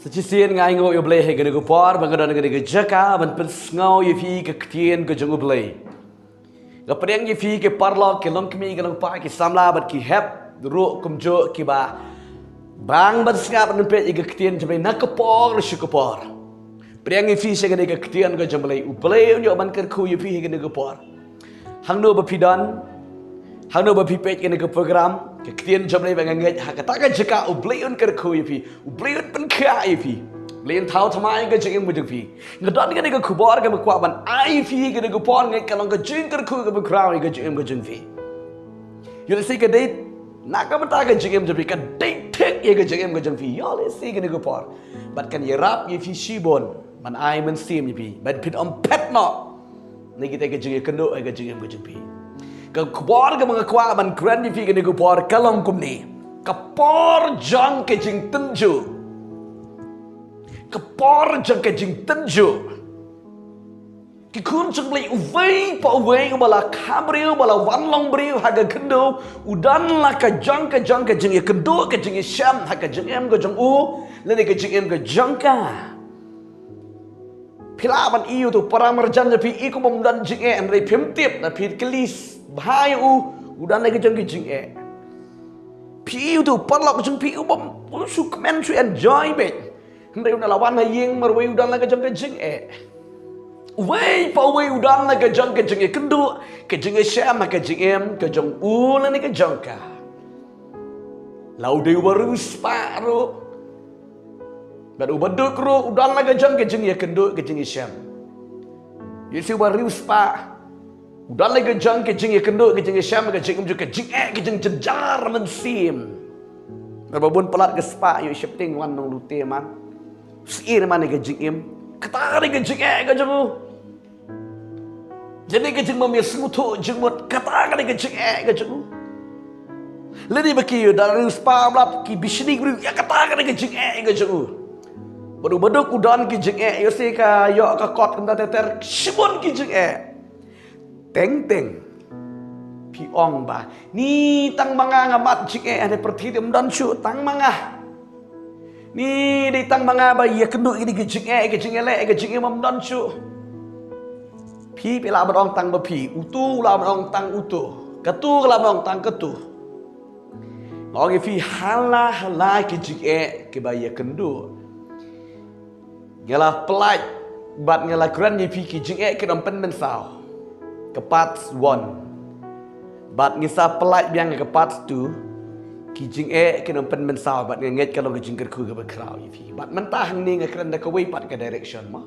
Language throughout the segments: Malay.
Sejisian ngai ngo yo blei he gane go par bangadan gane go jaka ban pen ngau ye fi ke ktien go jung blei. Ga preng ye fi ke parlo ke long kmi ga long pa ke samla bat ki hep ro kum jo ki ba. Bang ban skap ban pe ye ktien jemai nak ke por shu ke por. Preng ye fi se gane go ktien go jung blei. U blei yo ban ker khu ye fi he gane go por. Hang no ba pidan. Hang no ba pi pe gane go program. Kekian jam ni bangang ngej hak kata jika ubleun kerku ipi ubleun pen kaya ipi ubleun tahu thamai ke jeng mujung pi ngadon ke ni ke kubar ke bakwaban ipi ke ni kupon ngej kalong ke jeng kerku ke bakrau ke jeng pi you see ke date nak ke bata ke jeng pi ke date tek ye ke jeng pi you see ke ni kupor but kan ye rap ye fi shibon man ai men sim ipi but pit om pet no ni kita ke jeng kendo ke jeng pi Kepor ke mengakwa ban grand di fi ke kepor kalong kumni kepor jang ke jing tenju kepor jang ke jing tenju ki kun jang lei uwei pa uwei bala kabriu bala wanlong briu haga kendo udan la ka jang ke jing ye kendo ke jing sham haga jing em ke jang u le ke jing em ke jang ka pilaban iu tu paramarjan pi iku memdan jing e andre phim tip na phir kelis bahaya udah lagi jeng piu tu parlok jeng piu bom su kemen su enjoy bet hendak udah lawan hayeng merwei udah lagi jeng wei pa wei udah lagi jeng kendo ke jeng syam ke jeng ke jeng ulan ke jeng ka lau deu baru sparo baru baduk ro udah lagi jeng kendo ke jeng syam yesu baru spa udah lagi jang ke jing kendo ke jing syam ke jing ke jing jejar mensim berbabun pelat ke spa yo shifting wan nong lute man sir man ke jing katari ke jing ke jing jadi ke jing memir semutu jing mot katari ke jing ledi baki yo dari spa blap ki bisni gru ya katari ke jing baru baduk udan ke jing yo se ka yo ka kot kenta teter shibon ke jing Teng piong ba ni tang manga ngamat jing ada perti dem dan shu tang manga ni di tang manga ba ya kendu ini ke jing le ke jing mam dan shu pi pela barong tang ba pi utu la barong tang utu ketu la barong tang ketu ngong fi hala ke jing ke ba ya kendu ngela pelaj bat ngela kran ni pi ke jing ke dompen mensau kepat one bat ngisa pelat biang kepat tu kijing kena pen mensau bat nget kalau kijing kerku ke bakrau ifi bat mentah ni ngakran dak wei pat ke direction ma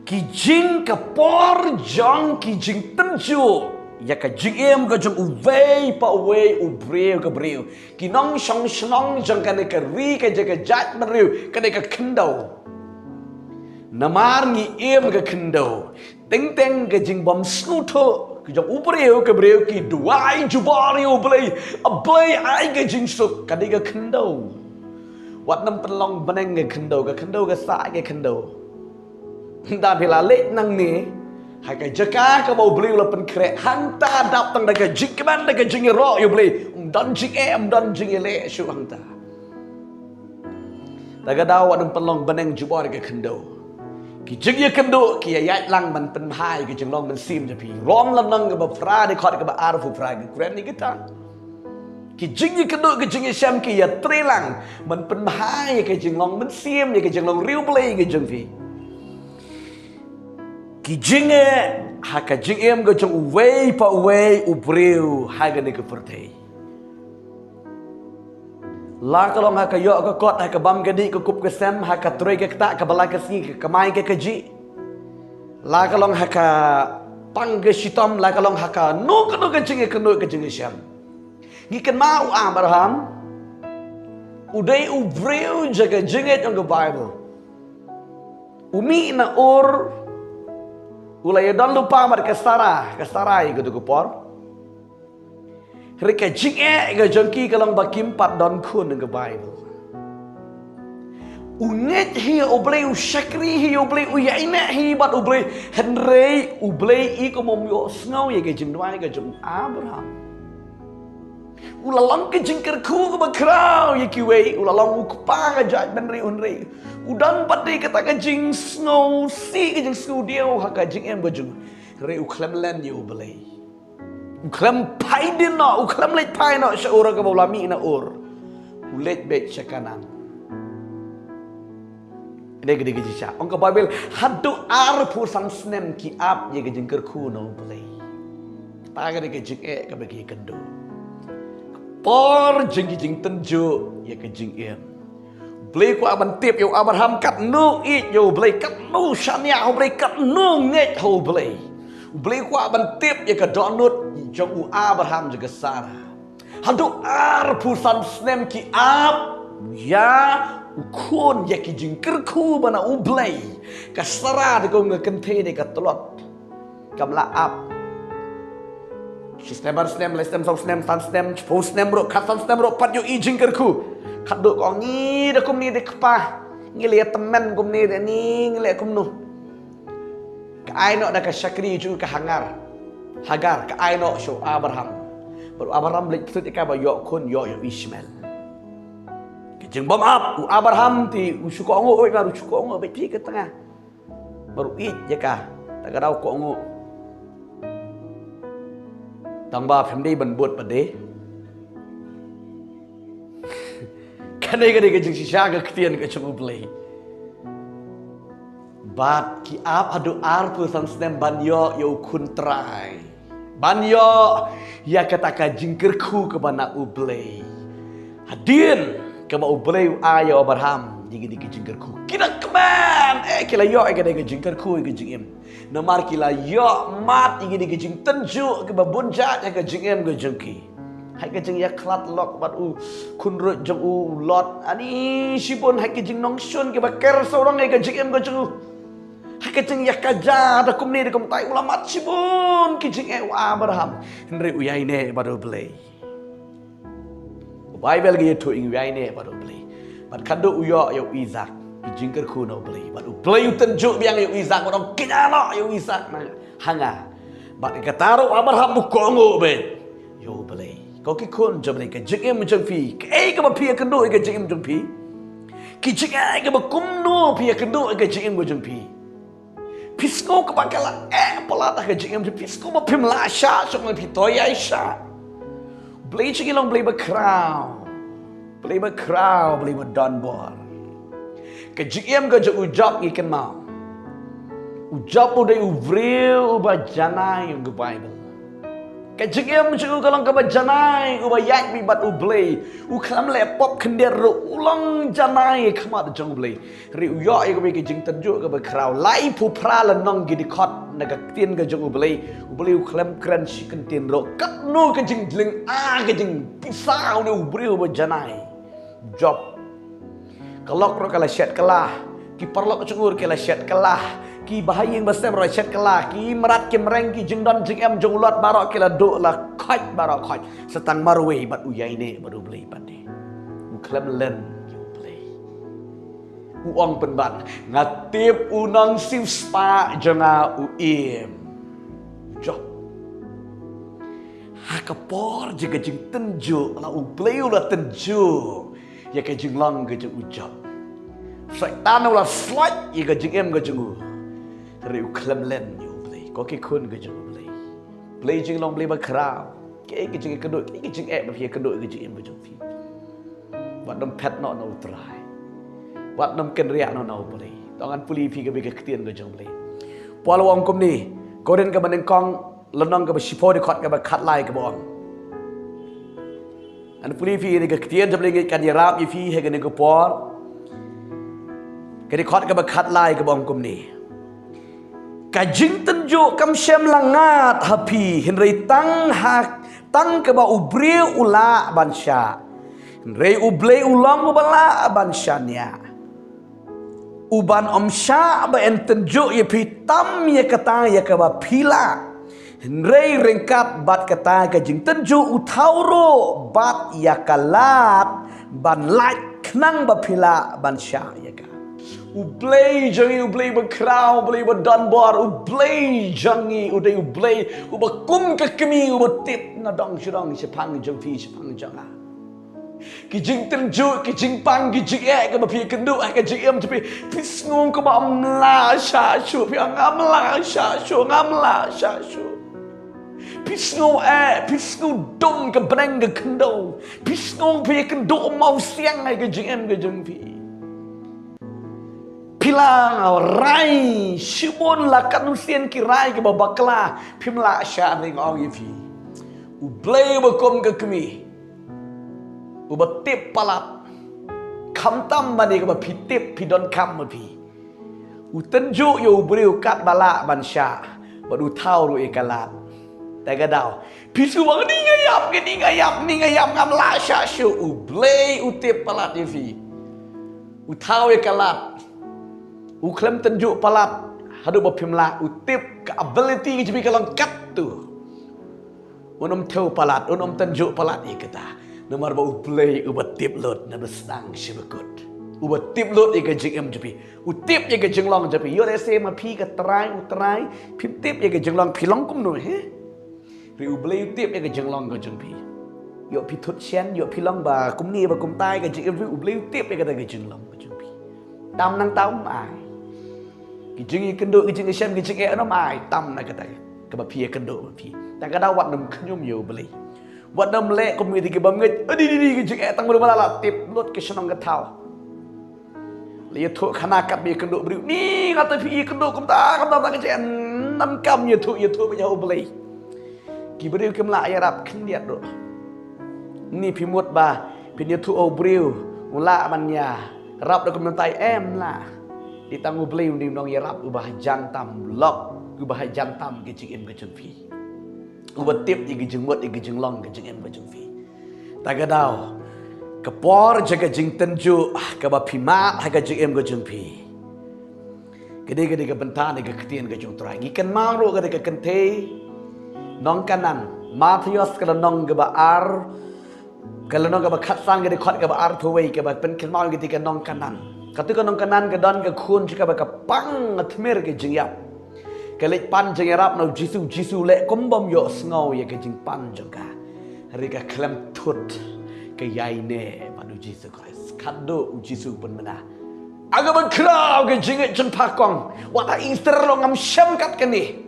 kijing kepor jang kijing tenju ya ka jing ke jang uwei pa uwei ubreu ke breu kinong shong shnong jang ka ne ka ri ka jaga jat breu ka ne ka kendau namar ngi ke kendau Teng ke jing bom snuto ke jong ubreu ke breu ki duai jubari ublei ablei ai ke jing suk kadi ke kendo wat nam pelong beneng ke kendo ke sa ke kendo da bila lek nang ni hai ke jaka ke bau bleu la pen krek hanta dap tang da ke jing keman da ke jing ro yo blei dan jing le shu hanta da ga daw wat nam pelong beneng jubari ke kendo ki jing ye kendo ki ya lang man pen hai ki jing long man sim je pi rom lan nang ke ba fra de khot ke ba arfu fra ke kren ni kita ki jing ye kendo ki jing ye sham ki ya trelang man pen hai ke jing long man sim ye ke jing long riu play ke jing fi ki jing ye ha ka jing em ke jing wei pa wei u breu ha ga ne ke pertei la kalong haka yo ka kot haka bam gadi ka kup ke sem haka troi ke tak ka bala ke si ke mai ke keji la kalong haka pang ke shitom la kalong haka no ke jing syam ni kan mau Abraham udai ubreu jaga jinget on the Bible umi na or ulai dan lupa mar ke Sarai gitu ke por Rika jing ke jongki kalong bakim pat don kun ke Bible. Unget hi oblei ushakri hi oblei uyaina hi bat oblei henrei oblei I ko mom yo snau ye ke jing dwai ke jong Abraham. Ulalong ke jingkar ku ke bakrau ya kiwe ulalong ku pa ka jaj ben ri un ri. Udan pati kata ka jing snow si ka jing snow dio ha ka jing em baju. Ri u klem len you belai. U klem pai din no u klem let pai no sha ora ka bolami na or. U let bet shakanan. Ini gede gede sha. Ong ka Bible hadu ar pu sang snem ki ap ye ka jingkar ku no belai. Ta ka ke jing e ka bagi kendo. Por jeng jeng tenju ya ke jeng em. Beli ku aban tip yo Abraham kat nu it yo beli kat nu shania ho beli kat nu nget ho beli. Beli ku aban tip ya ke donut jong u Abraham juga Sarah. Hadu ar pusan snem ki ap ya ukun ya ki jeng kerku bana u beli. Ka Sarah de ko ngekente de ka telot. Kamla ap Sistem snem, lestem sau snem, tan snem, cepau snem bro, katan snem bro, pat yo ijing kerku. Kat do ko ngi de kum ni de kepah, ngi liat temen kum ni de ni ngi liat kum nu. Ka ai no da ka Syakri ju ka Hagar, ka ai no show Abraham. Baru Abraham beli psut ka ba yo kun yo Ishmael. Ke jeng bom up, u Abraham ti u suko ngo oi baru suko ngo be pi ke tengah. Baru it je ka, ta ka dau ko ngo. Tang ba phim đi bần bột bần đế cái này cái chừng xa cái tiền cái chung play bat ki ap adu ar pu sang snem banyo yo kun trai banyo ya kataka jingkir ku ke bana ublay hadin ke ba ublay ayo Abraham digi digi jingkir ku kira keman kila yo ke digi jingkir ku ke jingim namar kila yo mat igi digi jing tenju ke ba bunjat ya ke jingim ke jengki hai ke jing ya klat lok bat u kun ro jong u lot ani sipun hai ke jing nong shun ke ba ker sorong ke jingim ke jeng hai ke jing ya kaja da kum ni de kum tai ulamat sipun ke jing Abraham henry uyai ne ba do play Bible ge to ing uyai ne ba do play bat kado uyo yo Isaac jingkir ku no play bat u play tenju biang yo Isaac ba kinyano yo Isaac na hanga bat ke taro Abraham bu kongo be yo play có cái con chồng này cái chữ em trong phi cái cái mà phi cái đội cái chữ em trong phi cái chữ ai cái mà cúng nô phi cái đội cái chữ em trong phi pisco cái bạn cái là pola cái chữ em trong pisco mà phim la sha trong phi toy ai sha play chữ long play by crown play by don bor cái chữ em cái chữ ujab như cái mau ujab udah uvril ubah janai yang ke Bible cái chữ em chữ kalau ke janai ubah yak bi bat ublay u kham le pop khender ulang janai khamat jong ublay ri u yo ke cái jing tenju ke ba kraw lai pu pra la nong gi di khot na ka tien ke jong ublay u kham kran shi kan tien ro kat no ke jing ling a ke jing pisau ne ubri ubah janai job kalok ro kala shet kalah ki parlok chungur kala shet kalah ki bahayang basem roi chet kalah ki merat ki mereng ki jingdon jing em jong lot barok kila do la khoj barok khoj setang marwe bat uyai ne baru beli pande u klem len you play u ong pen ban ngatip u nang sip spa jonga u im job ha kapor jing jing tenju la u play u la tenju ya ke jing long ke jing u job Satan la slide ya ke jing em ke jing u Riu klem len you play có cái khôn cái chừng play chừng long play ba crowd cái chừng cái đội cái chừng em mà phía cái đội cái chừng em cái chừng phim bạn nằm pet nó try bạn nằm kén ria nó play tao ăn puli phi cái tiền cái chừng play Paul Wong kom ni có đến cái bên con lần nong cái bên shippo đi khát cái bên khát lại cái bong ăn puli phi cái tiền chừng play cái cái rap như phi hay cái này cái Paul cái đi khát cái bên khát lại cái bong kom ni Kajing tenju kam syam langat hapi henry tang ke ba ubri ula bansha henry ublei ulang ubala banshanya uban omsha ba en tenju ye pi tam ye kata ye ke ba pila henry rengkat bat kata kajing tenju utauro bat ya kalat ban lait knang ba pila bansha ye ka Ublay jangi ublay berkrau, ublay berdanbar, ublay jangi uday ublay, ubakum kekemi ubatip nadang syurang sepang jang fi sepang janga. Kijing tenju, kijing pang, kijing ke bapi kendu, ke jing tapi pisngung ke ba amla syashu, pi ngamla syashu, ngamla syashu. Pisngung pisngung dom ke breng ke kendo, pisngung pi kendo mau siang ke jing fi. Pilang rai shibon la kanusian kirai ke babakla pimla sha ring au yifi ublay bakom ke kemi ubatip palat kamtam mani ke bapitip pidon kam mapi utenju yo briu kat bala bansha badu tau ru ekalat tagadau pisu bang ni ngayap ngamla sha shu ublay utip palat yifi utau ekalat Uklam tenjuk palat hadu bapimla utip ke ability ke jibi kalang kat tu. Unum teu palat, unum tenjuk palat ikata. Nomor ba ublay ubatip lot na besang sibakut. Ubatip lot ika jing jibi. Utip ika jinglong jibi. Yo rese ma pi ke terai, pip ika jinglong pilong kum no he. Ri ublay utip ika jinglong ke jingpi. Yo pi tut sian, yo pilong ba kum ni ba kum tai ke jing ublay utip ika ta ke jinglong ke jingpi. Tam nang taum ai. Kijing kendo kijing syam kijing no mai tam na kata ke bapi kendo bapi tak kada wat nam knyum yo beli wat nam le community ke banget di kijing tang ber malala tip lot ke senong ke tau le thu khana kat bi kendo beri ni kata pi kendo kum ta kijing nam kam ye thu be yo beli ki beri ke mla arab khndiat do ni pi mut ba pi ni thu o breu ula manya rap do kum tai em la di tangu beli undi nong yarap ubah jantam lok ubah jantam gejing em gejing fi ubah tip gejing mut gejing long gejing em gejing fi tagadau kepor jaga jing tenju ke bapima ha gejing em gejing fi gede ke bentan ke ketien gejing trai ikan mangro gede ke kente nong kanan Matius kalau nong ke baar kalau nong ke bakatsan gede khot ke baar thuwei ke ba pen kelmau gede ke nong kanan Ketika nong kanan ke dan ke kun jika baka pang atmer ke jingyap. Kelik pan jingyarap no jisu le kombom yo sngau ye ke jing pan jengka. Rika klem tut ke yaine panu jisu Christ. Kado jisu pun mena. Aga berkrau ke jinget jeng pakong. Wata Easter lo ngam syam kat ke ni.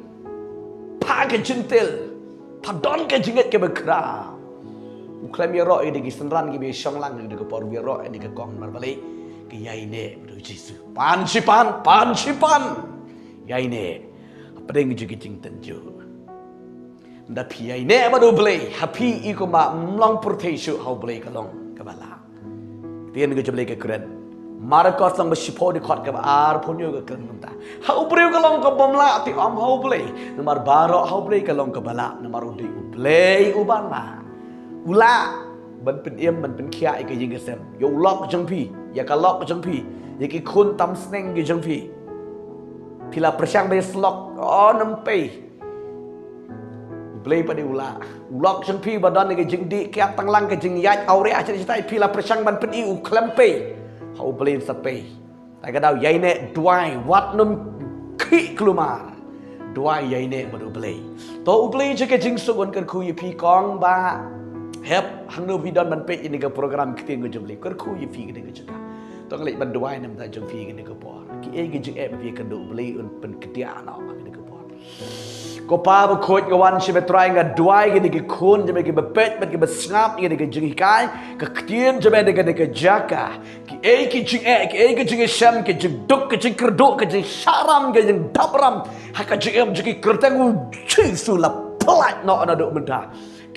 Pa ke jentil. Padon ke jinget ke berkrau. Uklem ye ro ini ke senran ke be syong lang ke por ye ro ini ke kong marbalik. Yaine beru Yesus pan yaine apeng juga jing tenju nda pi yaine baru beli happy iko ma mlong purtesu hau beli kalong kabala tien go beli ke keren Marcos lang besipo di khot ke ar punyo ke keren ta hau beli kalong ke bomla ti am hau beli nomor baro hau beli kalong kabala nomor udi beli ubala ula ban pen em ban pen khia ke jing sem yo lok jang pi ya ka lok jang pi ya ki khun tam sneng ge jang pi pila persang be slok nam pe blei pa de ula lok jang pi badan ge jing di kya tang lang ge jing yat aure a chai tai pila persang ban pen i u klem pe hau blei sa pe tai ka dau yai ne duai wat nam khi klumar duai yai ne badu blei to u blei je ke jing sugon kan khu yi pi kong ba Hep hangno bidon ban pe ini ke program kitien go jomli ker khu yi fi ke de jaka tong lek ban duai nam ta jom fi ke ke por ki e ke jing e fi ke do beli un pen kedia na ke ke por ko pa bu khoj ke wan shi be try nga duai ke khun je ke be pet bet ke be snap ke jing kai ke kitien je be de ke jaka ki e ke jing e sham ke jing duk ke jing kerdo ke jing sharam ke jing dabram ha ke jing ke kertang chi su la plat no na do menta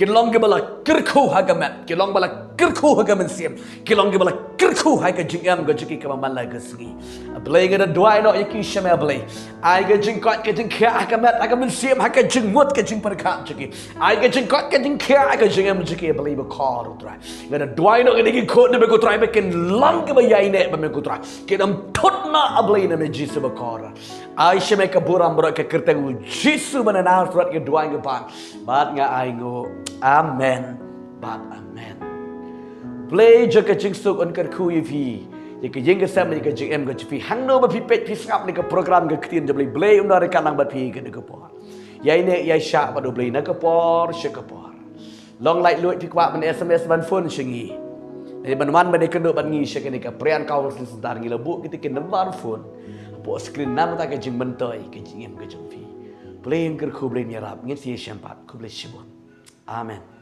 Kilong ke bala kerku hagamet, kilong bala kerku hagamen siam, kilong ke bala kerku haga jingam go jiki kama mala gasgi. Ablay ke dua no iki shame ablay. Ai ke jingkot ke jing kya hagamet hagamen siam haga jingmut ke jing perkat jiki. Ai ke jingkot ke jing kya haga jingam jiki ablay be kor utrai. Ke dua no ke diki kot ne be utrai be ken long ke bayai ne be me utrai. Ke dam thotna ablay ne me jisu be kor. Ai shame ke buram bro ke kerteng jisu banana surat ke dua ke pan. Bat nga ai go Amen. But amen. Play jaka chingsuk on kar khu yi Jika jeng kesam jika jeng em ke cepi hang no bapi pet pi sangap ni ke program ke ketien je blay undar kanang bapi ke de ke por. Ya ini ya syak pada blay nak ke por syek ke por. Long like luit pi kwak men SMS ban phone syengi. Jadi ban ban kenduk ban ngi syek ni ke prian kau sebentar ngi lebuk kita ke nembar phone. Po screen nam ta ke jeng mentoi ke jeng em ke jeng fi. Blay ker khu blay nyarap ngin si syampat khu blay shibon. Amen.